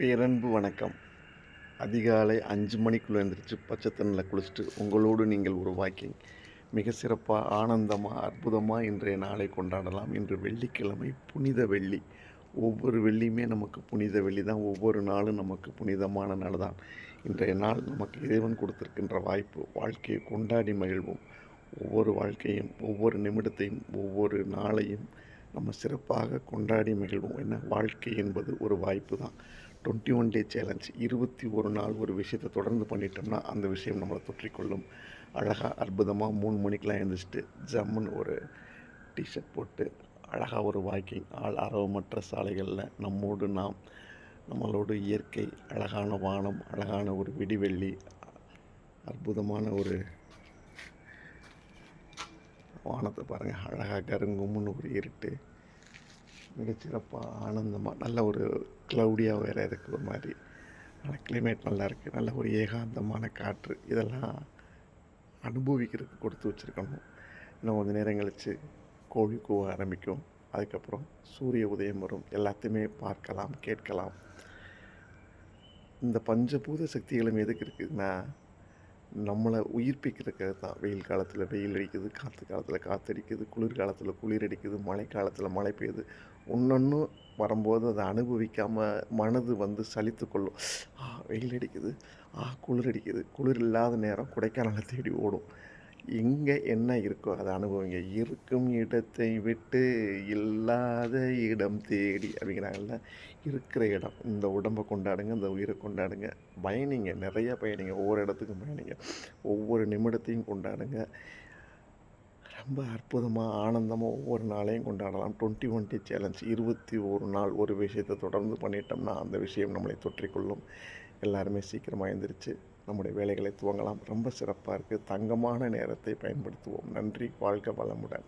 பேரன்பு வணக்கம். அதிகாலை 5 மணிக்குள்ள எந்திரிச்சு பச்சை தண்ணில குளிச்சுட்டு உங்களோடு நீங்கள் ஒரு வாக்கிங். மிக சிறப்பா, ஆனந்தமா, அற்புதமா இன்றைய நாளை கொண்டாடலாம். இன்று வெள்ளிக்கிழமை, புனித வெள்ளி. ஒவ்வொரு வெள்ளியுமே நமக்கு புனித வெள்ளி தான். ஒவ்வொரு நாளும் நமக்கு புனிதமான நாள் தான். இன்றைய நாள் நமக்கு இறைவன் கொடுத்திருக்கின்ற வாய்ப்பு. வாழ்க்கையை கொண்டாடி மகிழ்வோம். ஒவ்வொரு வாழ்க்கையும், ஒவ்வொரு நிமிடத்தையும், ஒவ்வொரு நாளையும் நம்ம சிறப்பாக கொண்டாடி மகிழ்வோம். ஏன்னா வாழ்க்கை என்பது ஒரு வாய்ப்பு தான். 21 டே சேலஞ்ச், 21 நாள் ஒரு விஷயத்தை தொடர்ந்து பண்ணிட்டோம்னா அந்த விஷயம் நம்மளை தொற்றிக்கொள்ளும். அழகாக அற்புதமாக 3 மணிக்கெலாம் எழுந்திரிச்சிட்டு ஜம்முன்னு ஒரு டிஷர்ட் போட்டு அழகாக ஒரு வாக்கிங், அரவமற்ற சாலைகளில் நம்மோடு நாம், நம்மளோட இயற்கை, அழகான வானம், அழகான ஒரு விடிவெள்ளி, அற்புதமான ஒரு வானத்தை பாருங்கள். அழகாக கருங்கும்னு ஒரு இருட்டு, மிகச்சிறப்பாக ஆனந்தமாக நல்ல ஒரு க்ளவுடியாக வேறு இருக்குது. ஒரு மாதிரி நல்ல கிளைமேட் நல்லா இருக்குது. நல்ல ஒரு ஏகாந்தமான காற்று. இதெல்லாம் அனுபவிக்கிறதுக்கு கொடுத்து வச்சுருக்கணும். இன்னும் கொஞ்சம் நேரம் கழித்து கோழி கூவ ஆரம்பிக்கும். அதுக்கப்புறம் சூரிய உதயம் வரும். எல்லாத்தையுமே பார்க்கலாம், கேட்கலாம். இந்த பஞ்சபூத சக்திகளும் எதுக்கு இருக்குதுன்னா, நம்மளை உயிர்ப்பிக்கிறதுக்காக தான். வெயில் காலத்தில் வெயில் அடிக்குது, காற்று காலத்தில் காற்றடிக்குது, குளிர் காலத்தில் குளிர் அடிக்குது, மழை காலத்தில் மழை பெய்யுது. ஒன்றொன்றும் வரும்போது அதை அனுபவிக்காமல் மனது வந்து சலித்து கொள்ளும். வெயில் அடிக்குது, குளிர் அடிக்குது. குளிர் இல்லாத நேரம் கொடைக்கானலை தேடி ஓடும். எங்கே என்ன இருக்கோ அதை அனுபவிங்க. இருக்கும் இடத்தை விட்டு இல்லாத இடம் தேடி அப்படிங்கிறாங்கல்ல. இருக்கிற இடம், இந்த உடம்பை கொண்டாடுங்க, இந்த உயிரை கொண்டாடுங்க. பயணிங்க, நிறையா பயணிங்க, ஒவ்வொரு இடத்துக்கும் பயணிங்க. ஒவ்வொரு நிமிடத்தையும் கொண்டாடுங்க. ரொம்ப அற்புதமாக, ஆனந்தமாக ஒவ்வொரு நாளையும் கொண்டாடலாம். 21 டே சேலஞ்ச், 21 நாள் ஒரு விஷயத்தை தொடர்ந்து பண்ணிட்டோம்னா அந்த விஷயம் நம்மளை தொற்றிக்கொள்ளும். எல்லாருமே சீக்கிரமாக எழுந்திரிச்சு நம்முடைய வேலைகளை துவங்கலாம். ரொம்ப சிறப்பாக இருக்குது. தங்கமான நேரத்தை பயன்படுத்துவோம். நன்றி. வாழ்க வளமுடன்.